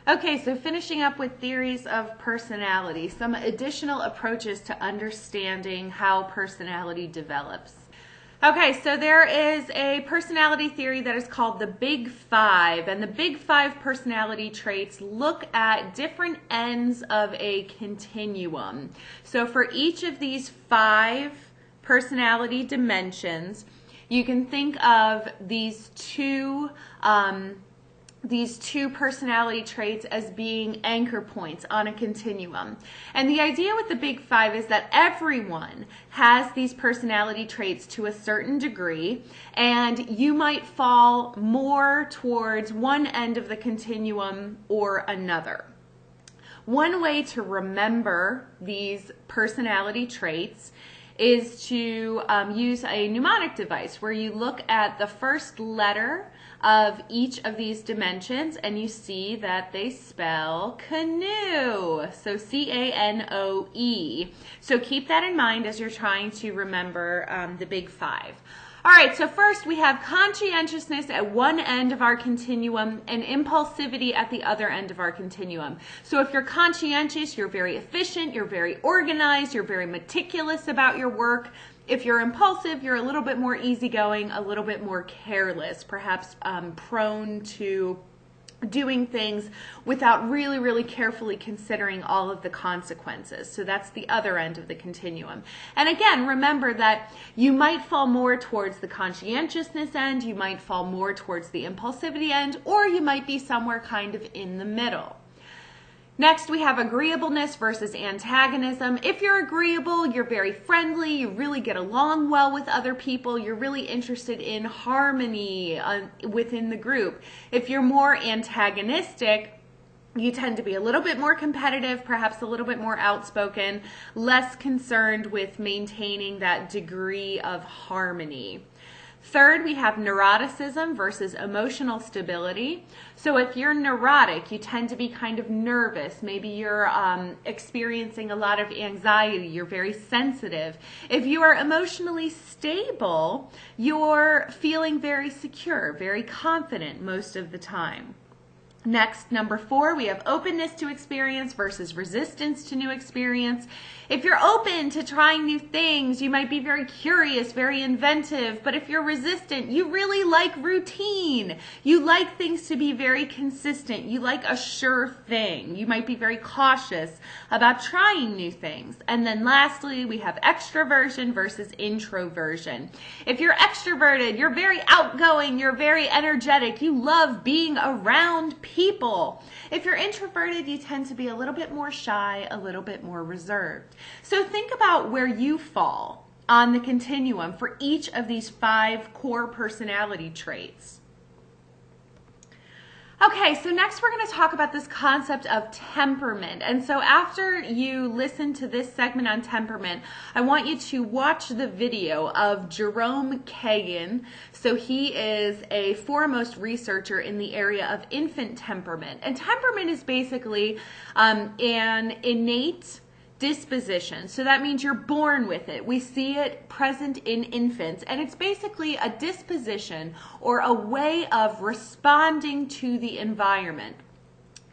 Okay, so finishing up with theories of personality, some additional approaches to understanding how personality develops. Okay, so there is a personality theory that is called the Big Five, and the Big Five personality traits look at different ends of a continuum. So for each of these 5 personality dimensions, you can think of these two personality traits as being anchor points on a continuum. And the idea with the Big Five is that everyone has these personality traits to a certain degree, and you might fall more towards one end of the continuum or another. One way to remember these personality traits is to use a mnemonic device where you look at the first letter of each of these dimensions and you see that they spell canoe. So C-A-N-O-E. So keep that in mind as you're trying to remember the Big Five. All right, so first we have conscientiousness at one end of our continuum and impulsivity at the other end of our continuum. So if you're conscientious, you're very efficient, you're very organized, you're very meticulous about your work. If you're impulsive, you're a little bit more easygoing, a little bit more careless, perhaps prone to doing things without really carefully considering all of the consequences. So that's the other end of the continuum. And again, remember that you might fall more towards the conscientiousness end, you might fall more towards the impulsivity end, or you might be somewhere kind of in the middle. Next, we have agreeableness versus antagonism. If you're agreeable, you're very friendly, you really get along well with other people, you're really interested in harmony within the group. If you're more antagonistic, you tend to be a little bit more competitive, perhaps a little bit more outspoken, less concerned with maintaining that degree of harmony. Third, we have neuroticism versus emotional stability. So if you're neurotic, you tend to be kind of nervous. Maybe you're experiencing a lot of anxiety. You're very sensitive. If you are emotionally stable, you're feeling very secure, very confident most of the time. Next, number 4, we have openness to experience versus resistance to new experience. If you're open to trying new things, you might be very curious, very inventive, but if you're resistant, you really like routine. You like things to be very consistent. You like a sure thing. You might be very cautious about trying new things. And then lastly, we have extroversion versus introversion. If you're extroverted, you're very outgoing, you're very energetic, you love being around people. If you're introverted, you tend to be a little bit more shy, a little bit more reserved. So think about where you fall on the continuum for each of these 5 core personality traits. Okay, so next we're going to talk about this concept of temperament. And so after you listen to this segment on temperament, I want you to watch the video of Jerome Kagan. So he is a foremost researcher in the area of infant temperament. And temperament is basically an innate disposition. So that means you're born with it. We see it present in infants, and it's basically a disposition or a way of responding to the environment.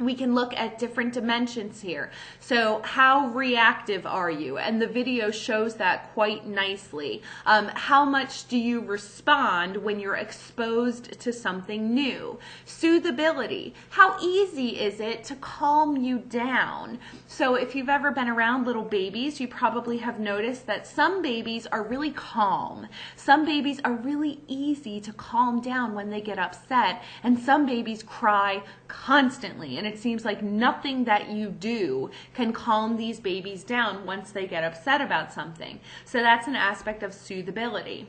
We can look at different dimensions here. So how reactive are you? And the video shows that quite nicely. How much do you respond when you're exposed to something new? Soothability. How easy is it to calm you down? So if you've ever been around little babies, you probably have noticed that some babies are really calm. Some babies are really easy to calm down when they get upset. And some babies cry constantly. And it seems like nothing that you do can calm these babies down once they get upset about something. So that's an aspect of soothability.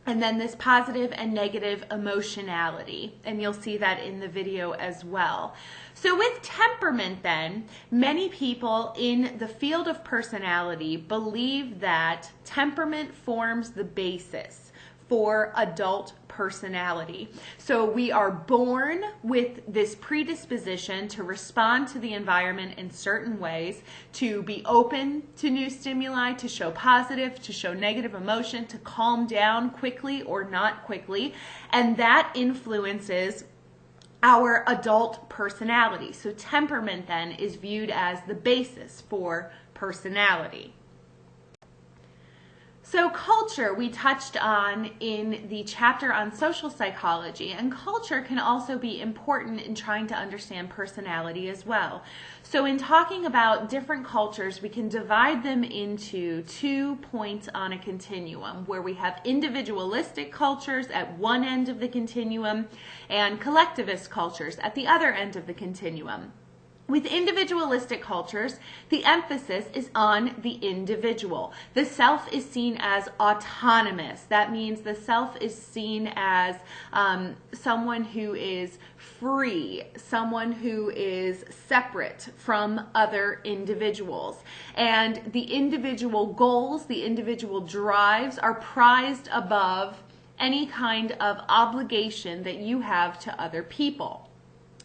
And then this positive and negative emotionality, and you'll see that in the video as well. So with temperament then, many people in the field of personality believe that temperament forms the basis for adult personality. So we are born with this predisposition to respond to the environment in certain ways, to be open to new stimuli, to show positive, to show negative emotion, to calm down quickly or not quickly, and that influences our adult personality. So temperament then is viewed as the basis for personality. So culture we touched on in the chapter on social psychology, and culture can also be important in trying to understand personality as well. So in talking about different cultures, we can divide them into 2 points on a continuum, where we have individualistic cultures at one end of the continuum and collectivist cultures at the other end of the continuum. With individualistic cultures, the emphasis is on the individual. The self is seen as autonomous. That means the self is seen as someone who is free, someone who is separate from other individuals. And the individual goals, the individual drives are prized above any kind of obligation that you have to other people.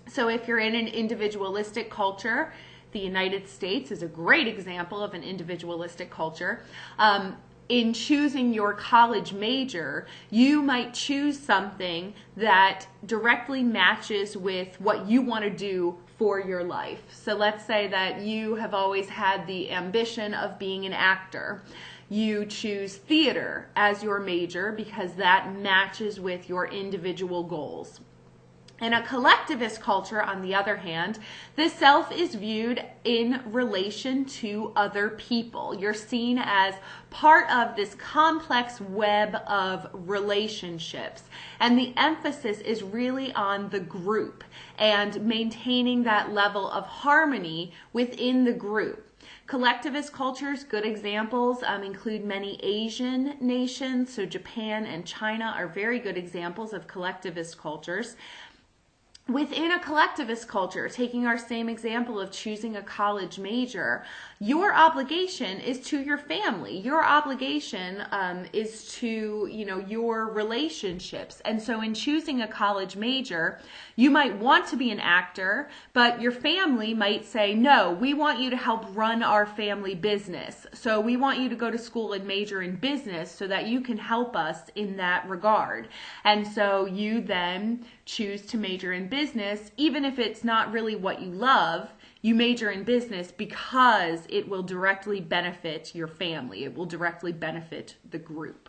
So if you're in an individualistic culture, the United States is a great example of an individualistic culture. In choosing your college major, you might choose something that directly matches with what you want to do for your life. So let's say that you have always had the ambition of being an actor. You choose theater as your major because that matches with your individual goals. In a collectivist culture, on the other hand, the self is viewed in relation to other people. You're seen as part of this complex web of relationships. And the emphasis is really on the group and maintaining that level of harmony within the group. Collectivist cultures, good examples, include many Asian nations. So Japan and China are very good examples of collectivist cultures. Within a collectivist culture, taking our same example of choosing a college major, your obligation is to your family. Your obligation is to, your relationships. And so in choosing a college major, you might want to be an actor, but your family might say, no, we want you to help run our family business. So we want you to go to school and major in business so that you can help us in that regard. And so you then choose to major in business, even if it's not really what you love. You major in business because it will directly benefit your family. It will directly benefit the group.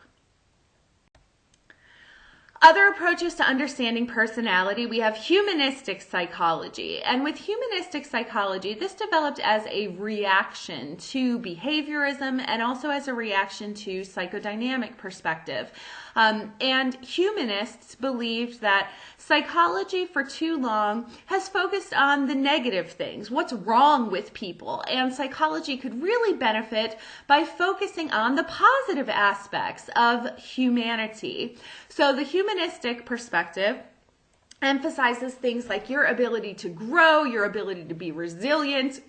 Other approaches to understanding personality, we have humanistic psychology. And with humanistic psychology, this developed as a reaction to behaviorism and also as a reaction to psychodynamic perspective. And humanists believed that psychology for too long has focused on the negative things, what's wrong with people, and psychology could really benefit by focusing on the positive aspects of humanity. So the humanistic perspective emphasizes things like your ability to grow, your ability to be resilient,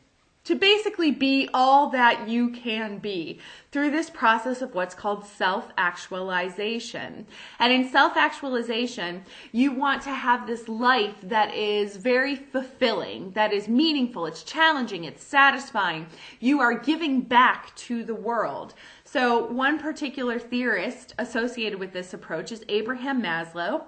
to basically be all that you can be through this process of what's called self-actualization. And in self-actualization, you want to have this life that is very fulfilling, that is meaningful, it's challenging, it's satisfying. You are giving back to the world. So one particular theorist associated with this approach is Abraham Maslow.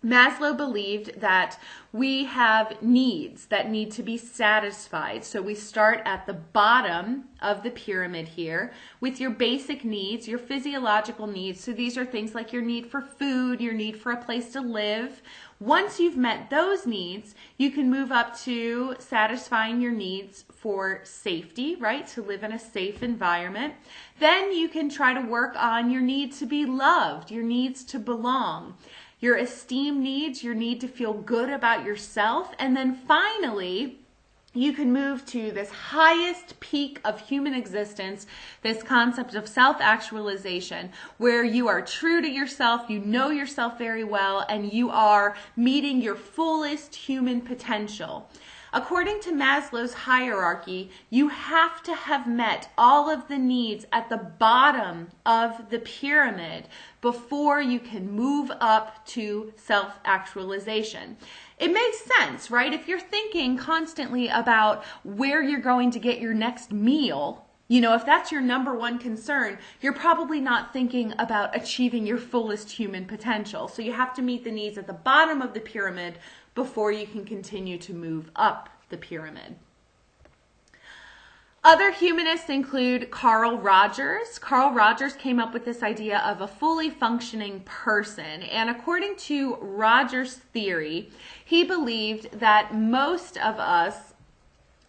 Maslow believed that we have needs that need to be satisfied. So we start at the bottom of the pyramid here with your basic needs, your physiological needs. So these are things like your need for food, your need for a place to live. Once you've met those needs, you can move up to satisfying your needs for safety, right? To live in a safe environment. Then you can try to work on your need to be loved, your needs to belong, your esteem needs, your need to feel good about yourself. And then finally, you can move to this highest peak of human existence, this concept of self-actualization, where you are true to yourself, you know yourself very well, and you are meeting your fullest human potential. According to Maslow's hierarchy, you have to have met all of the needs at the bottom of the pyramid before you can move up to self-actualization. It makes sense, right? If you're thinking constantly about where you're going to get your next meal, if that's your number one concern, you're probably not thinking about achieving your fullest human potential. So you have to meet the needs at the bottom of the pyramid before you can continue to move up the pyramid. Other humanists include Carl Rogers. Carl Rogers came up with this idea of a fully functioning person. And according to Rogers' theory, he believed that most of us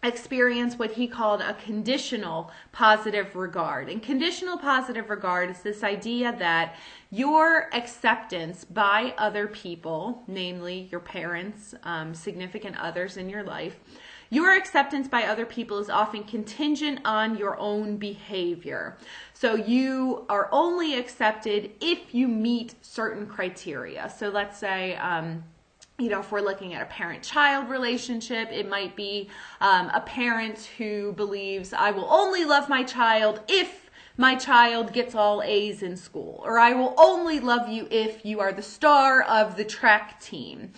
experience what he called a conditional positive regard. And conditional positive regard is this idea that your acceptance by other people, namely your parents, significant others in your life, your acceptance by other people is often contingent on your own behavior. So you are only accepted if you meet certain criteria. So let's say, if we're looking at a parent-child relationship, it might be a parent who believes, I will only love my child if my child gets all A's in school, or I will only love you if you are the star of the track team.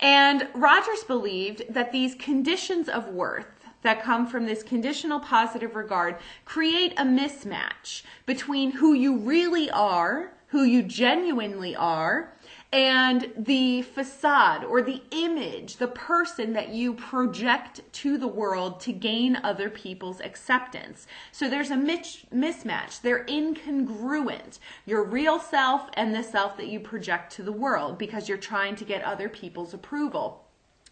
And Rogers believed that these conditions of worth that come from this conditional positive regard create a mismatch between who you really are, who you genuinely are, and the facade or the image, the person that you project to the world to gain other people's acceptance. So there's a mismatch. They're incongruent. Your real self and the self that you project to the world because you're trying to get other people's approval.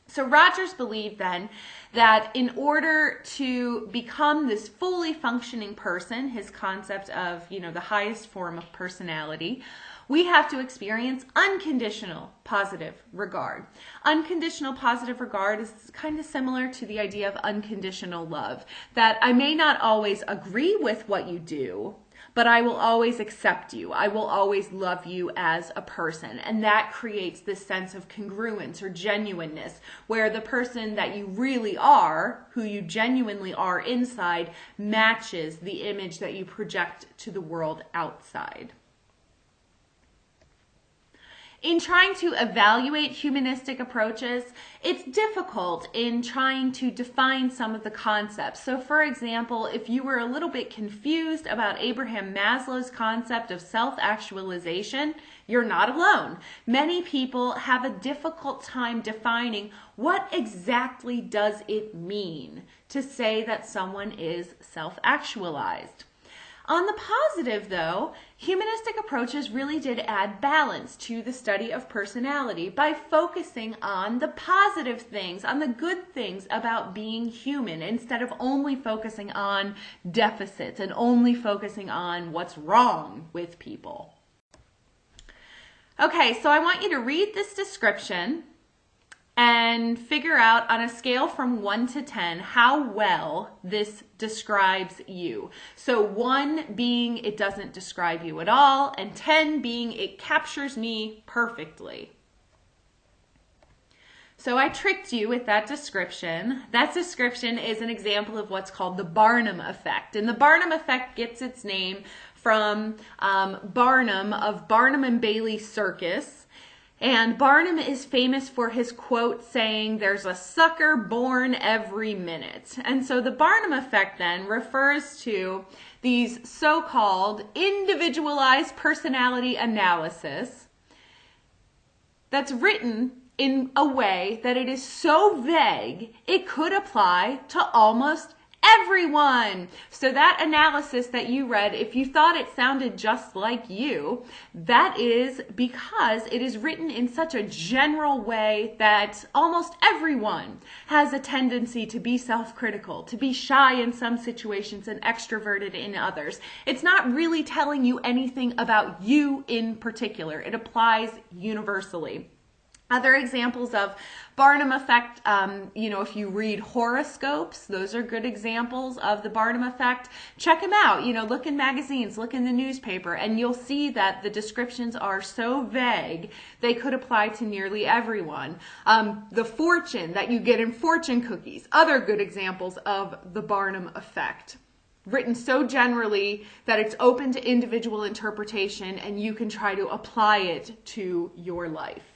So Rogers believed then that in order to become this fully functioning person, his concept of, the highest form of personality, we have to experience unconditional positive regard. Unconditional positive regard is kind of similar to the idea of unconditional love, that I may not always agree with what you do, but I will always accept you. I will always love you as a person. And that creates this sense of congruence or genuineness, where the person that you really are, who you genuinely are inside, matches the image that you project to the world outside. In trying to evaluate humanistic approaches, it's difficult in trying to define some of the concepts. So for example, if you were a little bit confused about Abraham Maslow's concept of self-actualization, you're not alone. Many people have a difficult time defining what exactly does it mean to say that someone is self-actualized. On the positive, though, humanistic approaches really did add balance to the study of personality by focusing on the positive things, on the good things about being human, instead of only focusing on deficits and only focusing on what's wrong with people. Okay, so I want you to read this description and figure out on a scale from 1 to 10 how well this describes you. So 1 being it doesn't describe you at all, and 10 being it captures me perfectly. So I tricked you with that description. That description is an example of what's called the Barnum Effect. And the Barnum Effect gets its name from Barnum of Barnum and Bailey Circus. And Barnum is famous for his quote saying, "There's a sucker born every minute." And so the Barnum Effect then refers to these so-called individualized personality analysis that's written in a way that it is so vague, it could apply to almost everyone. So that analysis that you read, if you thought it sounded just like you, that is because it is written in such a general way that almost everyone has a tendency to be self-critical, to be shy in some situations and extroverted in others. It's not really telling you anything about you in particular. It applies universally. Other examples of Barnum Effect, if you read horoscopes, those are good examples of the Barnum Effect. Check them out. Look in magazines, look in the newspaper, and you'll see that the descriptions are so vague, they could apply to nearly everyone. The fortune that you get in fortune cookies, other good examples of the Barnum Effect. Written so generally that it's open to individual interpretation and you can try to apply it to your life.